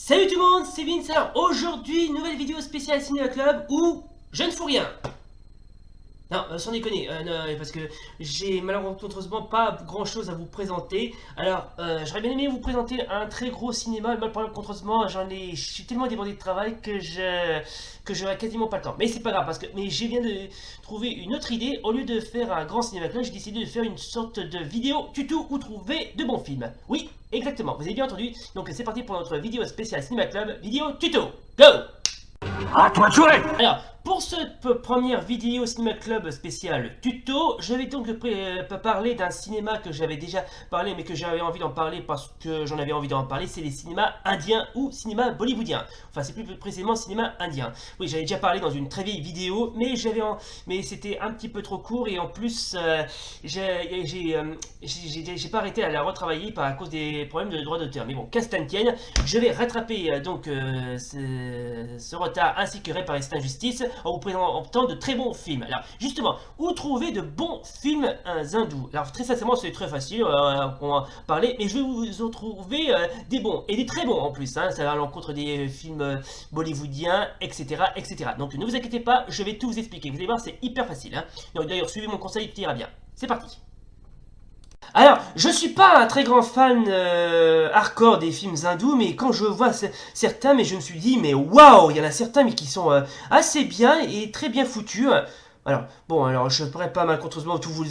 Salut tout le monde, c'est Vince. Alors aujourd'hui, nouvelle vidéo spéciale Cinéma Club où je ne fous rien. Non, sans déconner, non, parce que j'ai malheureusement pas grand chose à vous présenter. Alors, j'aurais bien aimé vous présenter un très gros cinéma, mais malheureusement, je suis tellement débordé de travail que j'aurai quasiment pas le temps. Mais c'est pas grave, mais je viens de trouver une autre idée. Au lieu de faire un grand cinéma club, j'ai décidé de faire une sorte de vidéo tuto où trouver de bons films. Oui, exactement, vous avez bien entendu. Donc c'est parti pour notre vidéo spéciale Cinéma Club, vidéo tuto. Go! À toi de jouer! Alors, pour cette première vidéo Cinéma Club spécial tuto, je vais donc parler d'un cinéma que j'avais déjà parlé, mais que j'avais envie d'en parler parce que j'en avais envie d'en parler, c'est les cinémas indiens ou cinéma bollywoodien. Enfin, c'est plus précisément cinéma indien. Oui, j'avais déjà parlé dans une très vieille vidéo, mais c'était un petit peu trop court et en plus, j'ai pas arrêté à la retravailler à cause des problèmes de droit d'auteur. Mais bon, qu'à cela ne tienne, je vais rattraper ce retard ainsi que réparer cette injustice en vous présentant de très bons films. Alors justement, où trouver de bons films hindous? Alors très sincèrement, c'est très facile, on va parler, mais je vais vous en trouver des bons, et des très bons en plus, hein, ça va à l'encontre des films bollywoodiens, etc., etc. Donc ne vous inquiétez pas, je vais tout vous expliquer, vous allez voir, c'est hyper facile. Hein. Donc d'ailleurs, suivez mon conseil, il ira bien. C'est parti. Alors, je suis pas un très grand fan hardcore des films hindous, mais quand je vois certains, mais je me suis dit, mais waouh, il y en a certains mais qui sont assez bien et très bien foutus. Alors, bon, alors je pourrais pas malheureusement tout vous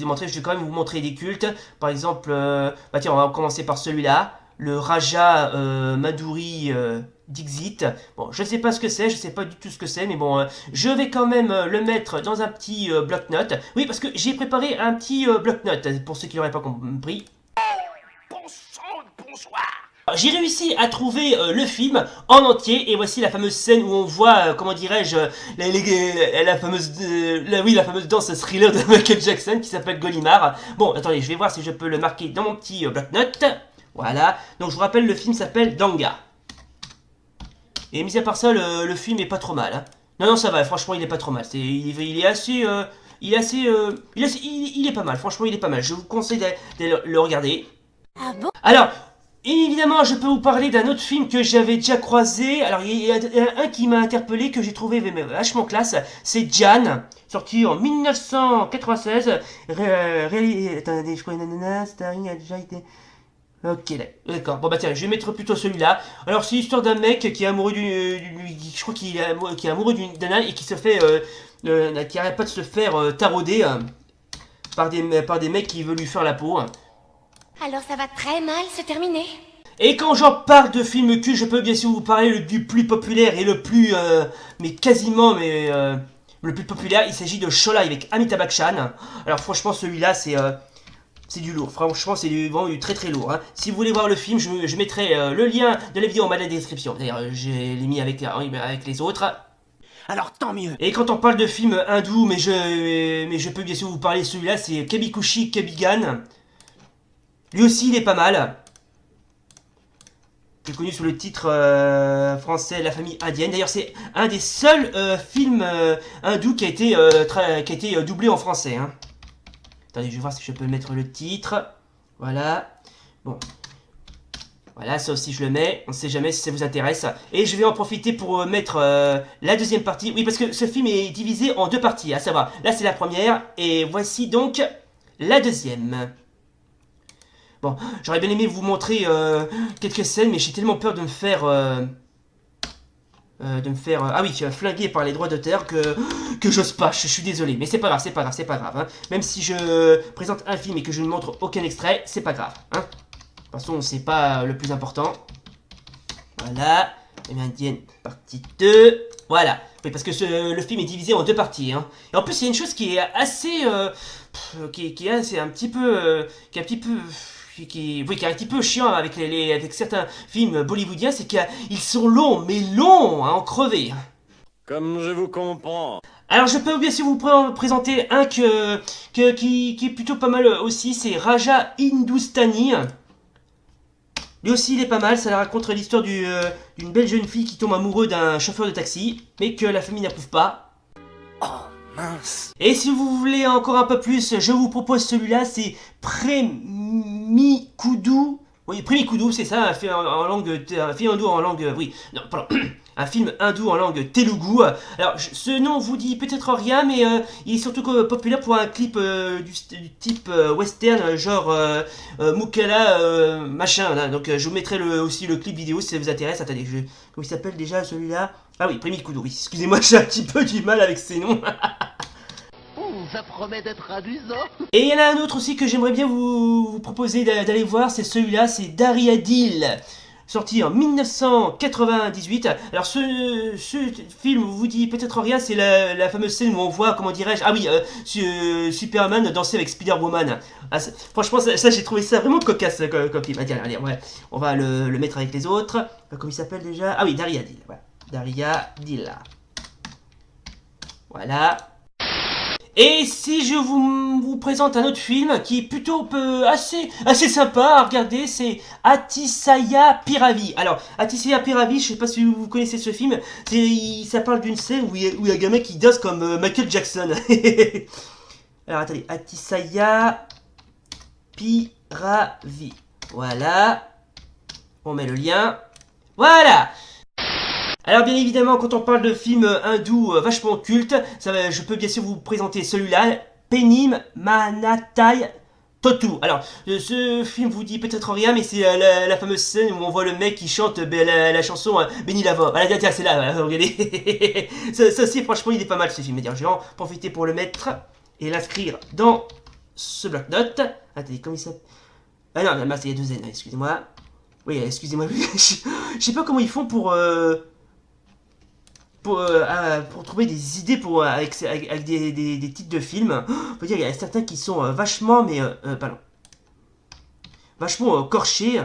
montrer, je vais quand même vous montrer des cultes. Par exemple, bah tiens, on va commencer par celui-là, le Raja Madhuri Dixit. Bon, je ne sais pas ce que c'est, je sais pas du tout ce que c'est, mais bon, je vais quand même le mettre dans un petit bloc-notes. Oui, parce que j'ai préparé un petit bloc-notes, pour ceux qui n'auraient pas compris. Bon sang de bonsoir! J'ai réussi à trouver le film en entier, et voici la fameuse scène où on voit, comment dirais-je, la fameuse danse thriller de Michael Jackson qui s'appelle Golimar. Bon, attendez, je vais voir si je peux le marquer dans mon petit bloc-notes. Voilà, donc je vous rappelle, le film s'appelle Danga. Et mis à part ça, le film est pas trop mal. Hein. Non, ça va, franchement, il est pas trop mal. Il est pas mal, franchement, il est pas mal. Je vous conseille de le regarder. Ah bon? Alors, évidemment, je peux vous parler d'un autre film que j'avais déjà croisé. Alors, il y a un qui m'a interpellé, que j'ai trouvé vachement classe. C'est Jan, sorti en 1996. Attendez, je crois que Starring a déjà été... Ok, d'accord. Bon bah tiens, je vais mettre plutôt celui-là. Alors c'est l'histoire d'un mec qui est amoureux je crois qu'il est amoureux d'un âne et qui se fait, qui arrête pas de se faire tarauder par des mecs qui veulent lui faire la peau. Alors ça va très mal se terminer. Et quand j'en parle de films cul, je peux bien sûr vous parler du plus populaire et le plus, mais quasiment, le plus populaire. Il s'agit de Sholay avec Amitabh Bachchan. Alors franchement, celui-là, c'est du lourd, franchement c'est vraiment du très très lourd. Hein. Si vous voulez voir le film, je mettrai le lien de la vidéo en bas de la description. D'ailleurs, je l'ai mis avec les autres. Alors tant mieux! Et quand on parle de films hindous, mais je peux bien sûr vous parler de celui-là, c'est Kabikushi Kebigan. Lui aussi, il est pas mal. Plus connu sous le titre français La famille indienne. D'ailleurs, c'est un des seuls films hindous qui a été doublé en français. Hein. Attendez, je vais voir si je peux mettre le titre. Voilà. Bon. Voilà, ça aussi je le mets. On ne sait jamais si ça vous intéresse. Et je vais en profiter pour mettre la deuxième partie. Oui, parce que ce film est divisé en deux parties. À savoir, là c'est la première. Et voici donc la deuxième. Bon, j'aurais bien aimé vous montrer quelques scènes, mais j'ai tellement peur de me faire... flinguer par les droits d'auteur que j'ose pas, je suis désolé, mais c'est pas grave, hein. Même si je présente un film et que je ne montre aucun extrait, c'est pas grave, hein. De toute façon, c'est pas le plus important. Voilà, Indienne partie 2, voilà. Oui, parce que le film est divisé en deux parties, hein. Et en plus, il y a une chose qui est assez... qui est assez un petit peu... qui est un petit peu... qui est un petit peu chiant avec certains films bollywoodiens, c'est qu'ils sont longs, mais longs à en crever. Comme je vous comprends. Alors je peux bien sûr vous présenter un qui est plutôt pas mal aussi, c'est Raja Hindustani. Lui aussi il est pas mal, ça raconte l'histoire d'une belle jeune fille qui tombe amoureuse d'un chauffeur de taxi, mais que la famille n'approuve pas. Oh mince! Et si vous voulez encore un peu plus, je vous propose celui-là, c'est Premikudu Oui, Premier Kudu, c'est ça, un film hindou en langue, oui, non, pardon, un film hindou en langue telugu. Alors, ce nom vous dit peut-être rien, mais il est surtout populaire pour un clip du type western, genre Mukala, machin. Là. Donc, je vous mettrai aussi le clip vidéo si ça vous intéresse. Attendez, comment il s'appelle déjà celui-là? Ah oui, Premier Kudu, oui, excusez-moi, j'ai un petit peu du mal avec ces noms. Ça promet d'être amusant. Et il y en a un autre aussi que j'aimerais bien vous proposer d'aller voir, c'est celui-là, c'est Daryadil, sorti en 1998. Alors ce film vous dit peut-être rien, c'est la fameuse scène où on voit, comment dirais-je, ah oui, Superman danser avec Spider-Woman. Ah, franchement, ça j'ai trouvé ça vraiment cocasse comme film. Allez, ouais, on va le mettre avec les autres. Comment il s'appelle déjà? Ah oui, Daryadil, voilà. Daryadil. Voilà. Et si je vous présente un autre film qui est plutôt assez sympa à regarder, c'est Atisaya Piravi. Alors, Atisaya Piravi, je sais pas si vous connaissez ce film, ça parle d'une scène où il y a un gamin qui danse comme Michael Jackson. Alors, attendez, Atisaya Piravi. Voilà. On met le lien. Voilà. Alors bien évidemment, quand on parle de films hindous vachement cultes, je peux bien sûr vous présenter celui-là, Penim Manatai Totu. Alors, ce film vous dit peut-être rien, mais c'est la fameuse scène où on voit le mec qui chante la chanson Benny Lava. Voilà, tiens, c'est là, voilà, regardez. ça aussi, franchement, il est pas mal ce film. Je vais en profiter pour le mettre et l'inscrire dans ce bloc-notes. Attendez, comment il s'appelle? Ah non, là, il y a deux N, excusez-moi. Oui, excusez-moi, je sais pas comment ils font pour trouver des idées avec des titres de films. On peut dire qu'il y a certains qui sont vachement, pardon, vachement corchés.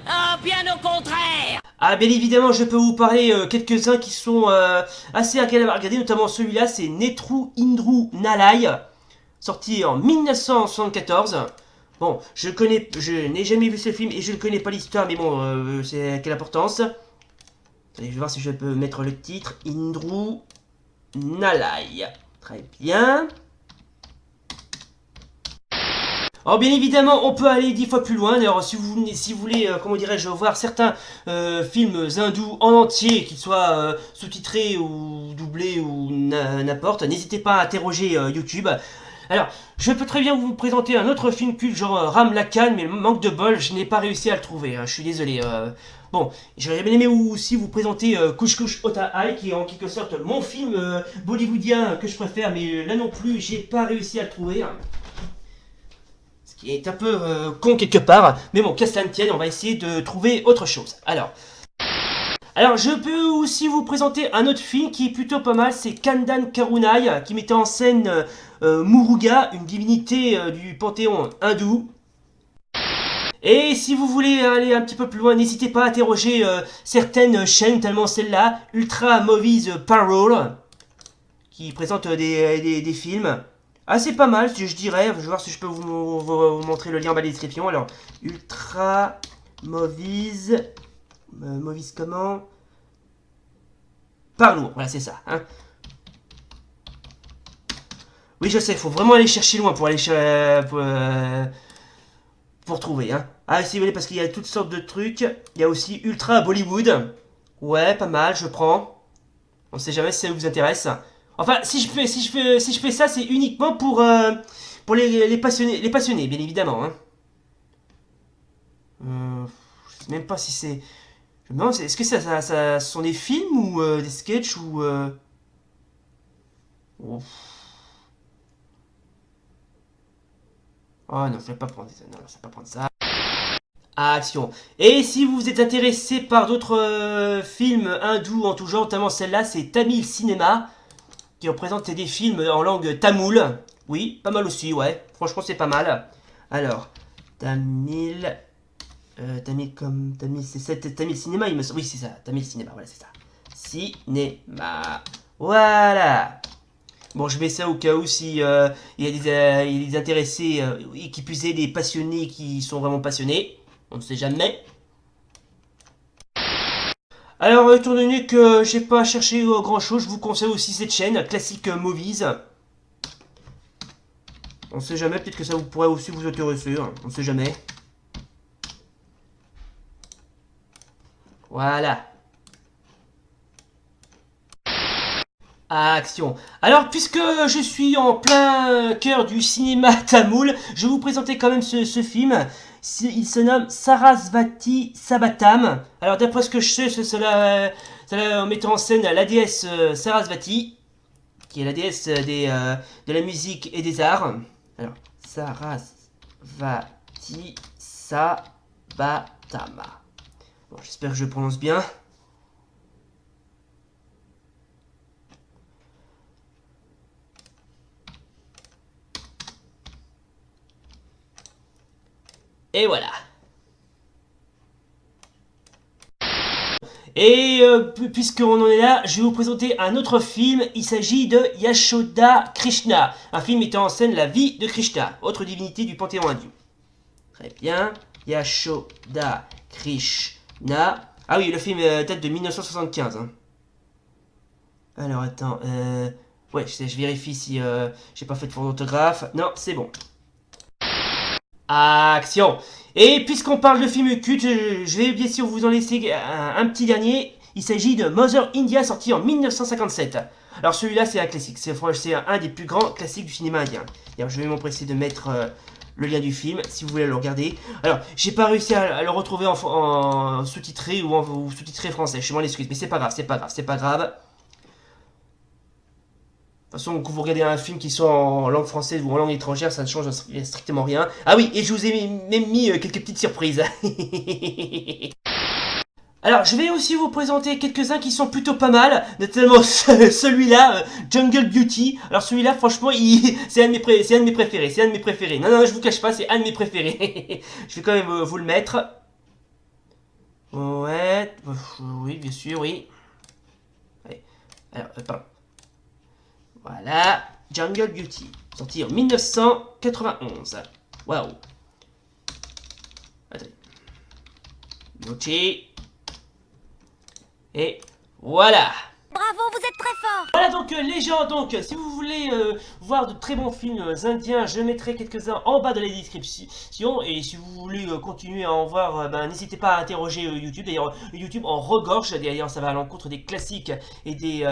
Ah, bien au contraire! Ah, bien évidemment, je peux vous parler quelques-uns qui sont assez agréables à regarder, notamment celui-là, c'est Netru Indru Nalai, sorti en 1974. Bon, je n'ai jamais vu ce film et je ne connais pas l'histoire, mais bon, c'est quelle importance. Allez, je vais voir si je peux mettre le titre. Indru Nalai. Très bien. Alors bien évidemment, on peut aller 10 fois plus loin. D'ailleurs, si vous voulez, comment dirais-je, voir certains films hindous en entier, qu'ils soient sous-titrés ou doublés ou n'importe, n'hésitez pas à interroger YouTube. Alors, je peux très bien vous présenter un autre film culte genre Ram Lakan, mais manque de bol, je n'ai pas réussi à le trouver, je suis désolé. Bon, j'aurais bien aimé aussi vous présenter Kush Kush Ota Ai, qui est en quelque sorte mon film bollywoodien que je préfère, mais là non plus, j'ai pas réussi à le trouver. Ce qui est un peu con quelque part, mais bon, qu'à cela ne tienne, on va essayer de trouver autre chose. Alors, je peux aussi vous présenter un autre film qui est plutôt pas mal, c'est Kandan Karunai, qui mettait en scène Muruga, une divinité du panthéon hindou. Et si vous voulez aller un petit peu plus loin, n'hésitez pas à interroger certaines chaînes, notamment celle-là, Ultra Movies Parole, qui présente des films assez pas mal, je dirais. Je vais voir si je peux vous montrer le lien en bas de la description. Alors, Ultra Movies... Movies comment? Parlour, voilà c'est ça. Hein. Oui je sais, faut vraiment aller chercher loin pour aller pour trouver. Hein. Ah si vous voulez parce qu'il y a toutes sortes de trucs. Il y a aussi Ultra Bollywood. Ouais pas mal, je prends. On sait jamais si ça vous intéresse. Enfin si je fais ça c'est uniquement pour les passionnés bien évidemment. Hein. Je sais même pas si c'est... Je me demande, est-ce que ça sont des films ou des sketchs ou... Oh. Oh non, je vais pas prendre ça. Non, je vais pas prendre ça. Action. Et si vous êtes intéressé par d'autres films hindous en tout genre, notamment celle-là, c'est Tamil Cinéma, qui représente des films en langue tamoule. Oui, pas mal aussi, ouais. Franchement, c'est pas mal. Alors, Tamil... Tamil, c'est Tamil Cinéma, il me semble. Oui, c'est ça, Tamil Cinéma, voilà, c'est ça. Cinéma. Voilà. Bon, je mets ça au cas où si il y a des intéressés, et qui puissent des passionnés qui sont vraiment passionnés. On ne sait jamais. Alors, étant donné que j'ai pas cherché grand chose, je vous conseille aussi cette chaîne, Classic Movies. On ne sait jamais, peut-être que ça vous pourrait aussi vous intéresser, hein. On ne sait jamais. Voilà. Action. Alors, puisque je suis en plein cœur du cinéma tamoul, je vais vous présenter quand même ce film. Il se nomme Sarasvati Sabatam. Alors, d'après ce que je sais, cela mettant en scène la déesse Sarasvati, qui est la déesse de la musique et des arts. Alors, Sarasvati Sabatama. Bon, j'espère que je prononce bien. Et voilà. Et puisqu'on en est là, je vais vous présenter un autre film. Il s'agit de Yashoda Krishna. Un film mettant en scène la vie de Krishna, autre divinité du panthéon hindou. Très bien. Yashoda Krishna. Ah oui, le film date de 1975. Hein. Alors attends. Ouais, je vérifie si j'ai pas fait de faute d'orthographe. Non, c'est bon. Action. Et puisqu'on parle de films cultes, je vais bien sûr vous en laisser un petit dernier. Il s'agit de Mother India, sorti en 1957. Alors celui-là c'est un classique, c'est un des plus grands classiques du cinéma indien. Alors je vais m'empresser de mettre le lien du film si vous voulez le regarder. Alors j'ai pas réussi à le retrouver en sous-titré ou sous-titré français, je m'en excuse, mais c'est pas grave, c'est pas grave. De toute façon, quand vous regardez un film qui soit en langue française ou en langue étrangère, ça ne change strictement rien. Ah oui, et je vous ai même mis quelques petites surprises. Alors, je vais aussi vous présenter quelques-uns qui sont plutôt pas mal, notamment celui-là, Jungle Beauty. Alors celui-là, franchement, c'est un de mes préférés. Non, je vous cache pas, c'est un de mes préférés. Je vais quand même vous le mettre. Ouais, oui, bien sûr, oui. Allez. Alors, pardon. Voilà, Jungle Beauty, sorti en 1991. Waouh. Attendez. Beauty. Et voilà. Bravo, vous êtes très fort. Voilà donc les gens, donc si vous voulez voir de très bons films indiens, je mettrai quelques-uns en bas de la description. Et si vous voulez continuer à en voir, n'hésitez pas à interroger YouTube. D'ailleurs, YouTube en regorge. D'ailleurs, ça va à l'encontre des classiques et des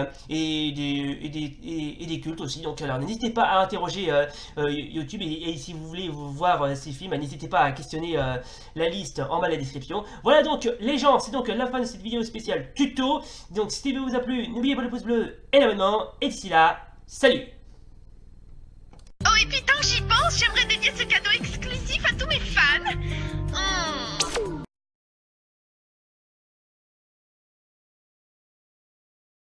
cultes aussi. Donc, alors n'hésitez pas à interroger YouTube. Et si vous voulez voir ces films, n'hésitez pas à questionner la liste en bas de la description. Voilà donc les gens, c'est donc la fin de cette vidéo spéciale tuto. Donc, si cette vidéo vous a plu, n'oubliez pas le pouce bleu et l'abonnement. Et d'ici là, salut! Oh, et puis tant que j'y pense, j'aimerais dédier ce cadeau exclusif à tous mes fans.